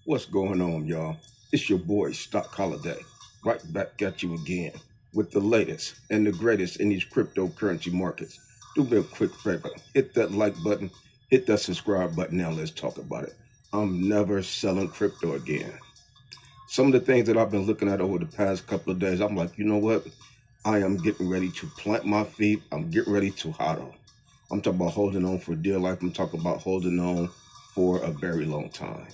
What's going on, y'all? It's your boy, Stock Holiday, right back at you again with the latest and the greatest in these cryptocurrency markets. Do me a quick favor, hit that like button, hit that subscribe button. Now let's talk about it. I'm never selling crypto again. Some of the things that I've been looking at over the past couple of days, I'm like, you know what? I am getting ready to plant my feet. I'm getting ready to hodl. I'm talking about holding on for dear life. I'm talking about holding on for a very long time.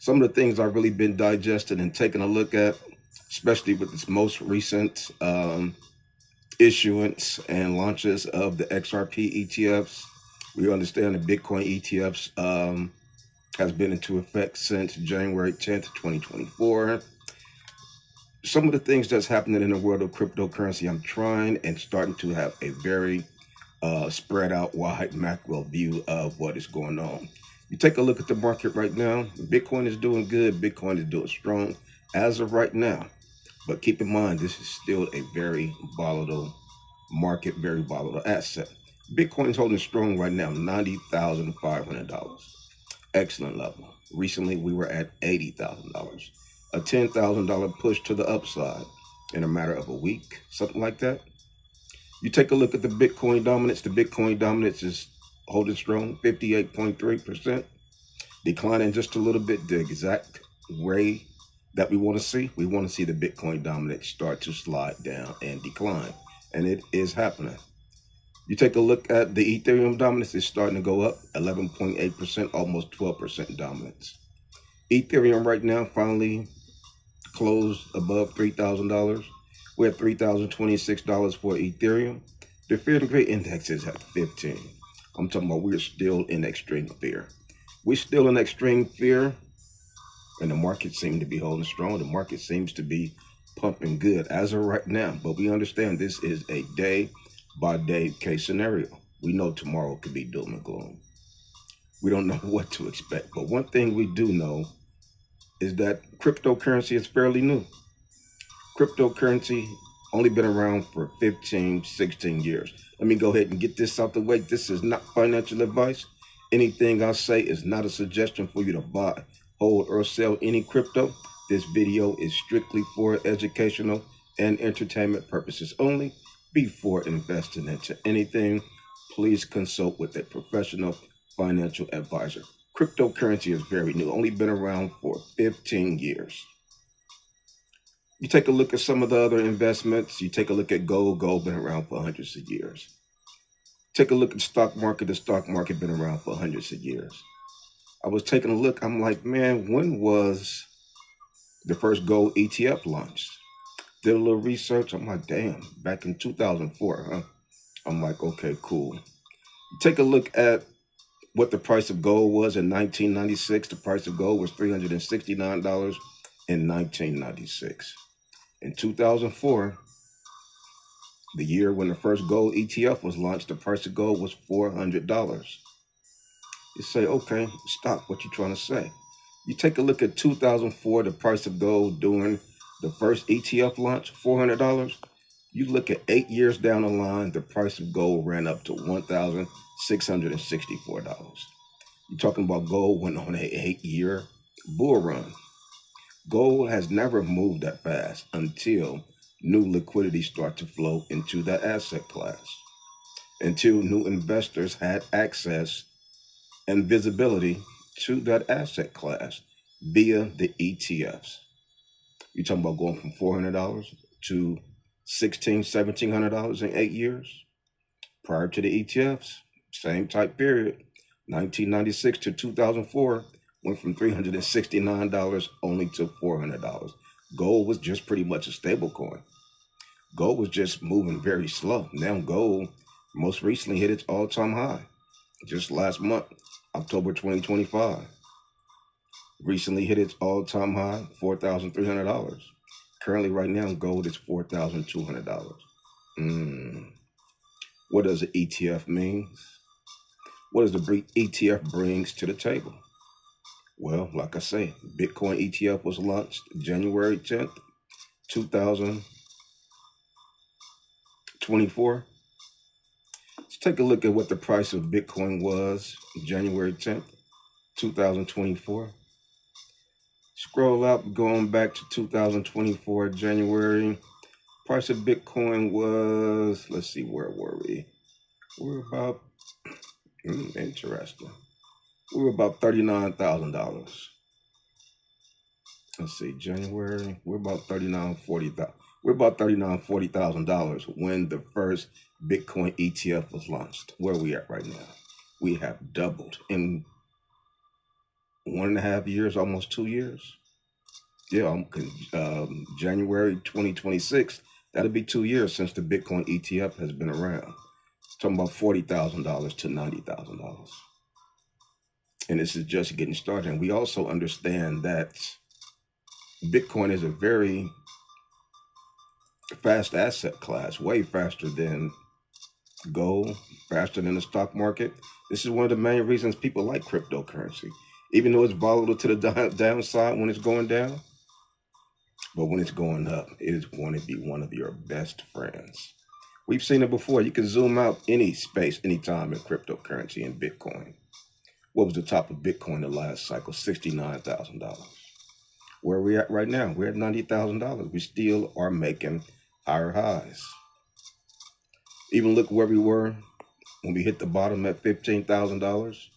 Some of the things I've really been digesting and taking a look at, especially with this most recent issuance and launches of the XRP ETFs. We understand the Bitcoin ETFs has been into effect since January 10th, 2024. Some of the things that's happening in the world of cryptocurrency, I'm trying and starting to have a very spread out wide macro view of what is going on. You take a look at the market right now, Bitcoin is doing good, Bitcoin is doing strong as of right now. But keep in mind, this is still a very volatile market, very volatile asset. Bitcoin's holding strong right now, $90,500. Excellent level. Recently, we were at $80,000. A $10,000 push to the upside in a matter of a week, something like that. You take a look at the Bitcoin dominance. The Bitcoin dominance is holding strong, 58.3%, declining just a little bit, the exact way that we want to see. We want to see the Bitcoin dominance start to slide down and decline, and it is happening. You take a look at the Ethereum dominance, it's starting to go up, 11.8%, almost 12% dominance. Ethereum right now finally closed above $3,000. We're at $3,026 for Ethereum. The fear and greed index is at 15. I'm talking about we're still in extreme fear. We're still in extreme fear, and the market seems to be holding strong. The market seems to be pumping good as of right now. But we understand this is a day-by-day case scenario. We know tomorrow could be doom and gloom. We don't know what to expect. But one thing we do know is that cryptocurrency is fairly new. Cryptocurrency only been around for 15, 16 years. Let me go ahead and get this out the way. This is not financial advice. Anything I say is not a suggestion for you to buy, hold, or sell any crypto. This video is strictly for educational and entertainment purposes only. Before investing into anything, please consult with a professional financial advisor. Cryptocurrency is very new, only been around for 15 years. You take a look at some of the other investments. You take a look at gold. Gold been around for hundreds of years. Take a look at the stock market. The stock market been around for hundreds of years. I was taking a look. I'm like, man, when was the first gold ETF launched? Did a little research. I'm like, damn, back in 2004, huh? I'm like, okay, cool. Take a look at what the price of gold was in 1996. The price of gold was $369 in 1996. In 2004, the year when the first gold ETF was launched, the price of gold was $400. You say, okay, stop, what you trying to say? You take a look at 2004, the price of gold during the first ETF launch, $400. You look at 8 years down the line, the price of gold ran up to $1,664. You're talking about gold went on an 8-year bull run. Gold has never moved that fast until new liquidity start to flow into that asset class, until new investors had access and visibility to that asset class via the ETFs. You're talking about going from $400 to $1,600, $1,700 in 8 years. Prior to the ETFs, same type period, 1996 to 2004, went from $369 only to $400. Gold was just pretty much a stable coin. Gold was just moving very slow. Now gold most recently hit its all-time high just last month, October 2025. Recently hit its all-time high, $4,300. Currently right now, gold is $4,200. What does the ETF mean? What does the ETF brings to the table? Well, like I say, Bitcoin ETF was launched January 10th, 2024. Let's take a look at what the price of Bitcoin was January 10th, 2024. Scroll up, going back to 2024, January. Price of Bitcoin was, let's see, where were we? We're about, interesting. We were about $39,000. Let's see, January, we're about $39,000, We're about $40,000 when the first Bitcoin ETF was launched. Where are we at right now? We have doubled in 1.5 years, almost 2 years. Yeah, January 2026, that'll be 2 years since the Bitcoin ETF has been around. Talking about $40,000 to $90,000. And this is just getting started. And we also understand that Bitcoin is a very fast asset class, way faster than gold, faster than the stock market. This is one of the main reasons people like cryptocurrency, even though it's volatile to the downside when it's going down. But when it's going up, it is going to be one of your best friends. We've seen it before. You can zoom out any space, anytime in cryptocurrency and Bitcoin. What was the top of Bitcoin the last cycle? $69,000. Where are we at right now? We're at $90,000. We still are making higher highs. Even look where we were when we hit the bottom at $15,000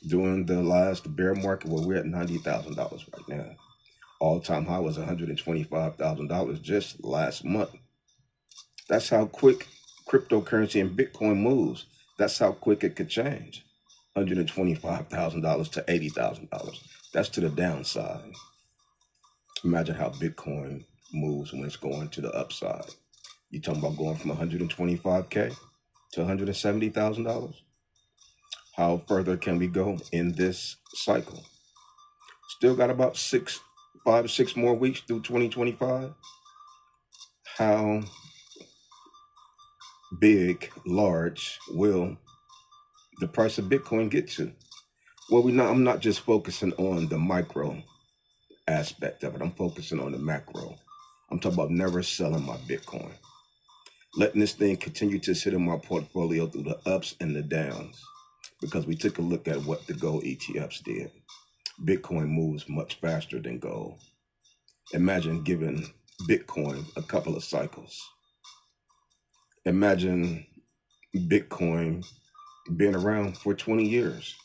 during the last bear market. Well, we're at $90,000 right now. All-time high was $125,000 just last month. That's how quick cryptocurrency and Bitcoin moves. That's how quick it could change. $125,000 to $80,000. That's to the downside. Imagine how Bitcoin moves when it's going to the upside. You're talking about going from $125K to $170,000. How further can we go in this cycle? Still got about 5 to 6 more weeks through 2025. How big, large will the price of Bitcoin get to? Well, I'm not just focusing on the micro aspect of it. I'm focusing on the macro. I'm talking about never selling my Bitcoin. Letting this thing continue to sit in my portfolio through the ups and the downs. Because we took a look at what the gold ETFs did. Bitcoin moves much faster than gold. Imagine giving Bitcoin a couple of cycles. Imagine Bitcoin being around for 20 years,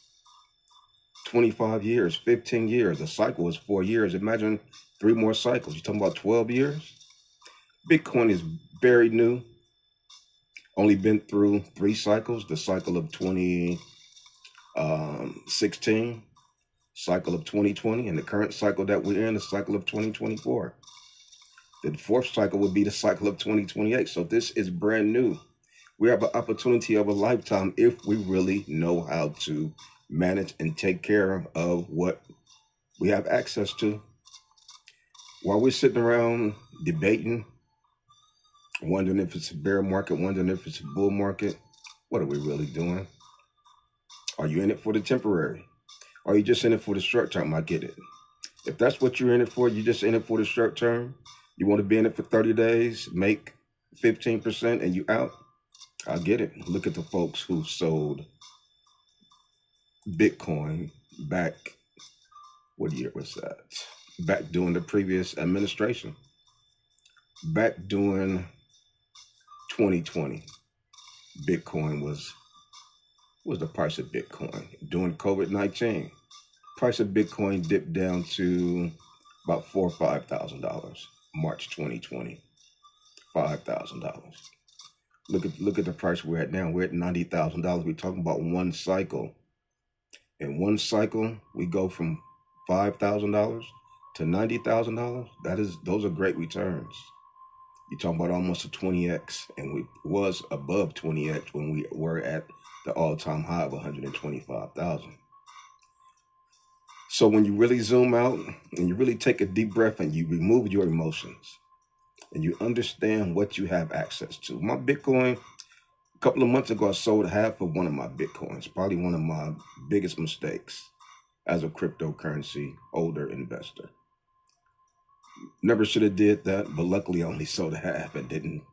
25 years, 15 years. A cycle is 4 years. Imagine 3 more cycles. You're talking about 12 years? Bitcoin is very new. Only been through 3 cycles. The cycle of 2016, cycle of 2020, and the current cycle that we're in, the cycle of 2024. The 4th cycle would be the cycle of 2028. So this is brand new. We have an opportunity of a lifetime if we really know how to manage and take care of what we have access to. While we're sitting around debating, wondering if it's a bear market, wondering if it's a bull market, what are we really doing? Are you in it for the temporary? Are you just in it for the short term? I get it. If that's what you're in it for, you're just in it for the short term. You want to be in it for 30 days, make 15% and you out. I get it. Look at the folks who sold Bitcoin back, what year was that? Back during the previous administration. Back during 2020, Bitcoin was the price of Bitcoin. During COVID-19, price of Bitcoin dipped down to about $4,000 or $5,000. March 2020, $5,000. Look at the price we're at now. We're at $90,000. We're talking about one cycle. In one cycle, we go from $5,000 to $90,000. Those are great returns. You're talking about almost a 20x, and we was above 20x when we were at the all-time high of 125,000. So when you really zoom out and you really take a deep breath and you remove your emotions and you understand what you have access to. My Bitcoin, a couple of months ago, I sold half of one of my Bitcoins, probably one of my biggest mistakes as a cryptocurrency holder investor. Never should have did that, but luckily I only sold half and didn't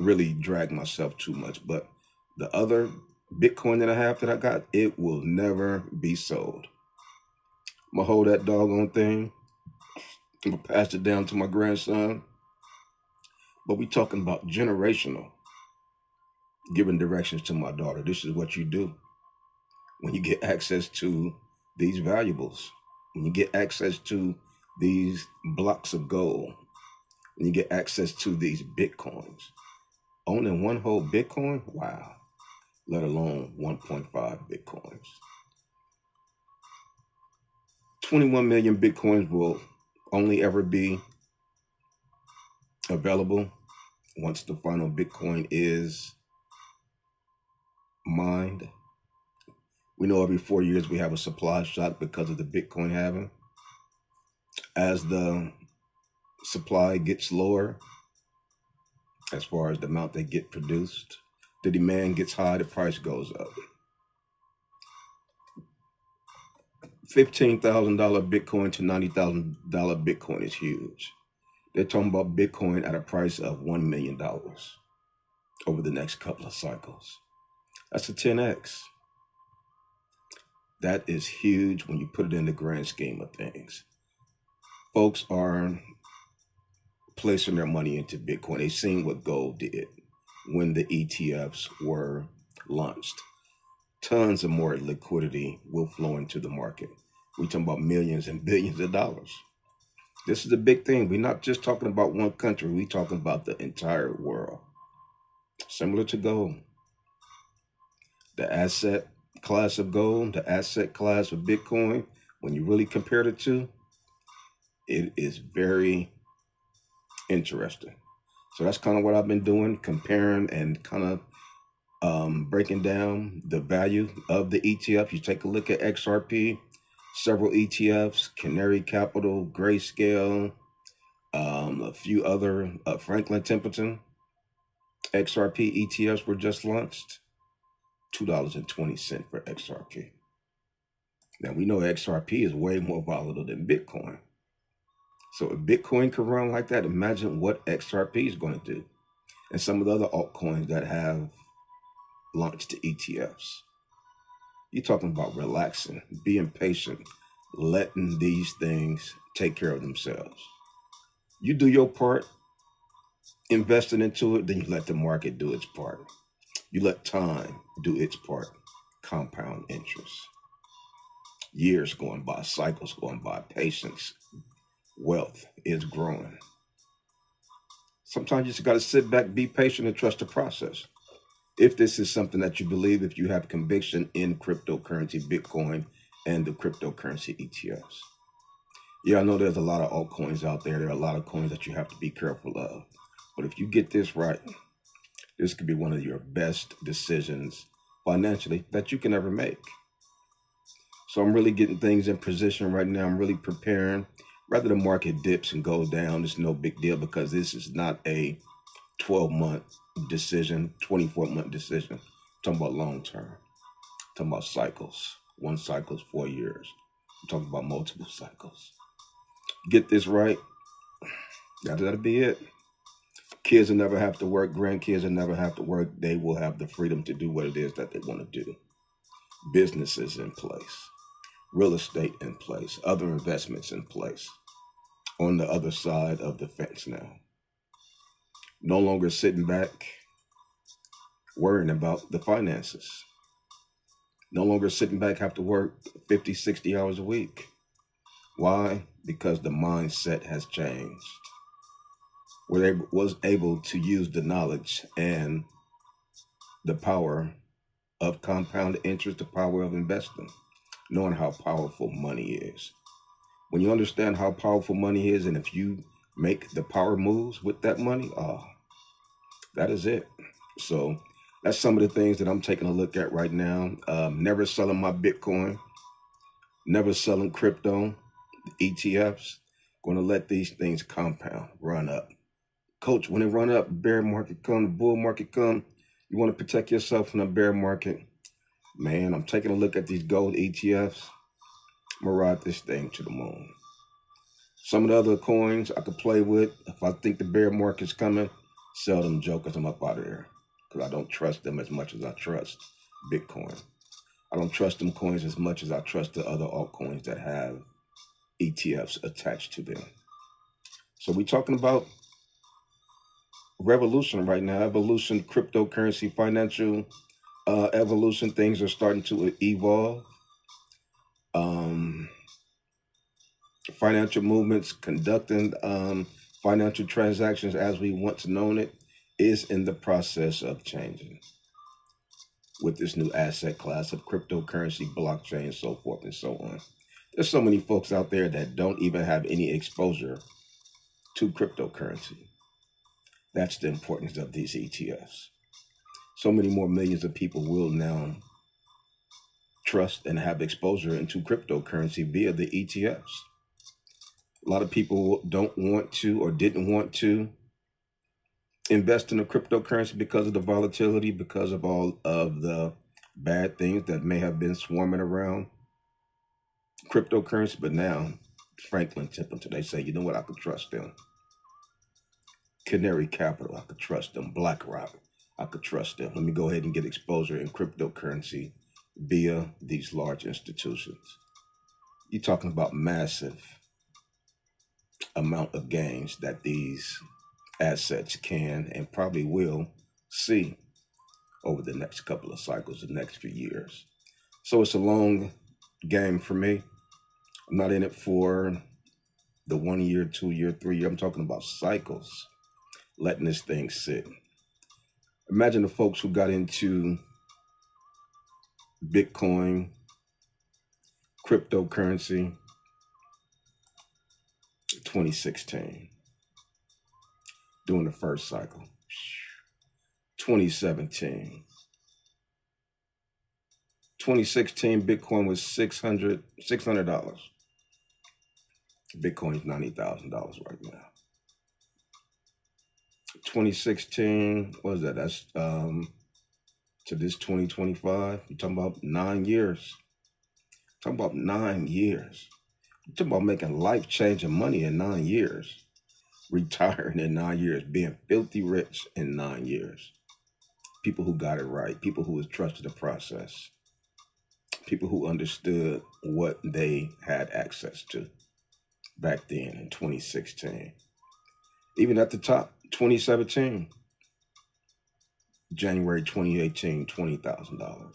really drag myself too much. But the other Bitcoin that I have that I got, it will never be sold. I'm gonna hold that doggone thing. I'm gonna pass it down to my grandson. But we talking about generational, giving directions to my daughter. This is what you do when you get access to these valuables, when you get access to these blocks of gold, when you get access to these Bitcoins. Owning one whole Bitcoin, wow, let alone 1.5 Bitcoins. 21 million Bitcoins will only ever be available once the final Bitcoin is mined. We know every 4 years we have a supply shock because of the Bitcoin halving. As the supply gets lower, as far as the amount that get produced, the demand gets high, the price goes up. $15,000 Bitcoin to $90,000 Bitcoin is huge. They're talking about Bitcoin at a price of $1 million over the next couple of cycles. That's a 10x. That is huge when you put it in the grand scheme of things. Folks are placing their money into Bitcoin. They've seen what gold did when the ETFs were launched. Tons of more liquidity will flow into the market. We're talking about millions and billions of dollars. This is a big thing. We're not just talking about one country. We're talking about the entire world. Similar to gold. The asset class of gold, the asset class of Bitcoin, when you really compare the two, it is very interesting. So that's kind of what I've been doing, comparing and kind of breaking down the value of the ETF. You take a look at XRP, several ETFs, Canary Capital, Grayscale, a few other, Franklin Templeton. XRP ETFs were just launched. $2.20 for XRP. Now we know XRP is way more volatile than Bitcoin. So if Bitcoin could run like that, imagine what XRP is going to do. And some of the other altcoins that have launched the ETFs. You're talking about relaxing, being patient, letting these things take care of themselves. You do your part, investing into it, then you let the market do its part. You let time do its part, compound interest. Years going by, cycles going by, patience, wealth is growing. Sometimes you just got to sit back, be patient, and trust the process. If this is something that you believe, if you have conviction in cryptocurrency, Bitcoin, and the cryptocurrency ETFs. Yeah, I know there's a lot of altcoins out there. There are a lot of coins that you have to be careful of. But if you get this right, this could be one of your best decisions financially that you can ever make. So I'm really getting things in position right now. I'm really preparing. Rather the market dips and goes down, it's no big deal because this is not a 12-month decision, 24-month decision. I'm talking about long term. I'm talking about cycles. One cycle is 4 years. I'm talking about multiple cycles. Get this right, that'll be it. Kids will never have to work. Grandkids will never have to work. They will have the freedom to do what it is that they want to do. Businesses in place. Real estate in place. Other investments in place. On the other side of the fence now. No longer sitting back worrying about the finances. No longer sitting back, have to work 50, 60 hours a week. Why? Because the mindset has changed. Where they was able to use the knowledge and the power of compound interest, the power of investing, knowing how powerful money is. When you understand how powerful money is, and if you make the power moves with that money, that is it. So that's some of the things that I'm taking a look at right now. Never selling my Bitcoin, never selling crypto, ETFs. Going to let these things compound, run up. Coach, when it run up, bear market come, the bull market come, you want to protect yourself from the bear market. Man, I'm taking a look at these gold ETFs. I'm going to ride this thing to the moon. Some of the other coins I could play with. If I think the bear market's coming, sell them jokers. I'm up out of there because I don't trust them as much as I trust Bitcoin. I don't trust them coins as much as I trust the other altcoins that have ETFs attached to them. So we're talking about revolution right now, evolution, cryptocurrency, financial evolution. Things are starting to evolve. Um, Financial movements, conducting financial transactions as we once known it, is in the process of changing with this new asset class of cryptocurrency, blockchain, so forth and so on. There's so many folks out there that don't even have any exposure to cryptocurrency. That's the importance of these ETFs. So many more millions of people will now trust and have exposure into cryptocurrency via the ETFs. A lot of people don't want to or didn't want to invest in a cryptocurrency because of the volatility, because of all of the bad things that may have been swarming around cryptocurrency. But now, Franklin Templeton, they say, you know what, I could trust them. Canary Capital, I could trust them. BlackRock, I could trust them. Let me go ahead and get exposure in cryptocurrency via these large institutions. You're talking about massive amount of gains that these assets can and probably will see over the next couple of cycles, the next few years. So it's a long game for me. I'm not in it for the 1 year, 2 year, 3 year. I'm talking about cycles, letting this thing sit. Imagine the folks who got into Bitcoin, cryptocurrency, 2016, during the first cycle. 2017. 2016, Bitcoin was $600. Bitcoin's $90,000 right now. 2016, what is that? That's to this 2025. You're talking about 9 years. Talking about 9 years. You're talking about making life-changing money in 9 years. Retiring in 9 years. Being filthy rich in 9 years. People who got it right. People who trusted the process. People who understood what they had access to back then in 2016. Even at the top, 2017. January 2018, $20,000. Talking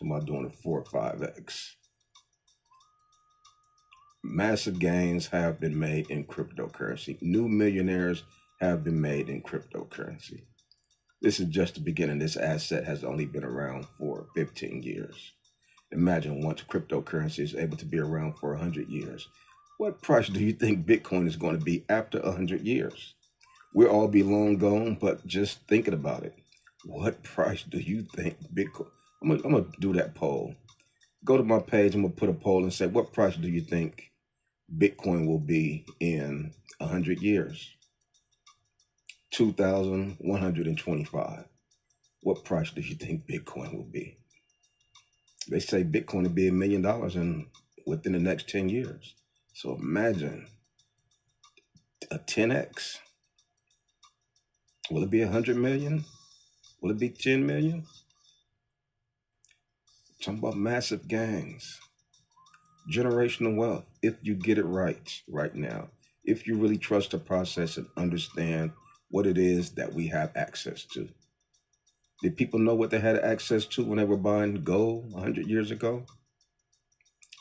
about doing it 4 or 5x. Massive gains have been made in cryptocurrency. New millionaires have been made in cryptocurrency. This is just the beginning. This asset has only been around for 15 years. Imagine once cryptocurrency is able to be around for 100 years. What price do you think Bitcoin is going to be after 100 years? We'll all be long gone, but just thinking about it. What price do you think Bitcoin? I'm gonna do that poll. Go to my page. I'm gonna put a poll and say, what price do you think Bitcoin will be in 100 years? 2,125. What price do you think Bitcoin will be? They say Bitcoin will be $1 million within the next 10 years. So imagine a 10x. Will it be 100 million? Will it be 10 million? Talking about massive gains. Generational wealth, if you get it right now. If you really trust the process and understand what it is that we have access to. Did people know what they had access to when they were buying gold 100 years ago?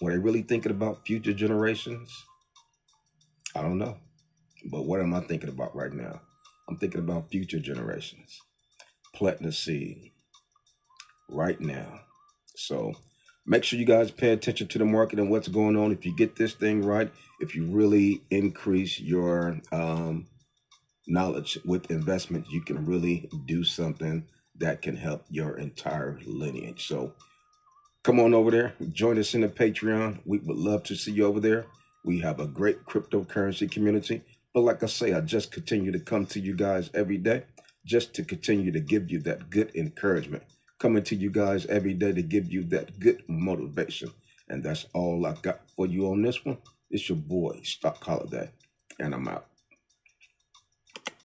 Were they really thinking about future generations? I don't know. But what am I thinking about right now? I'm thinking about future generations. Planting a seed right now. So make sure you guys pay attention to the market and what's going on. If you get this thing right, if you really increase your knowledge with investment, you can really do something that can help your entire lineage. So come on over there. Join us in the Patreon. We would love to see you over there. We have a great cryptocurrency community. But like I say, I just continue to come to you guys every day just to continue to give you that good encouragement. Coming to you guys every day to give you that good motivation. And that's all I got for you on this one. It's your boy, Stock Holiday, and I'm out.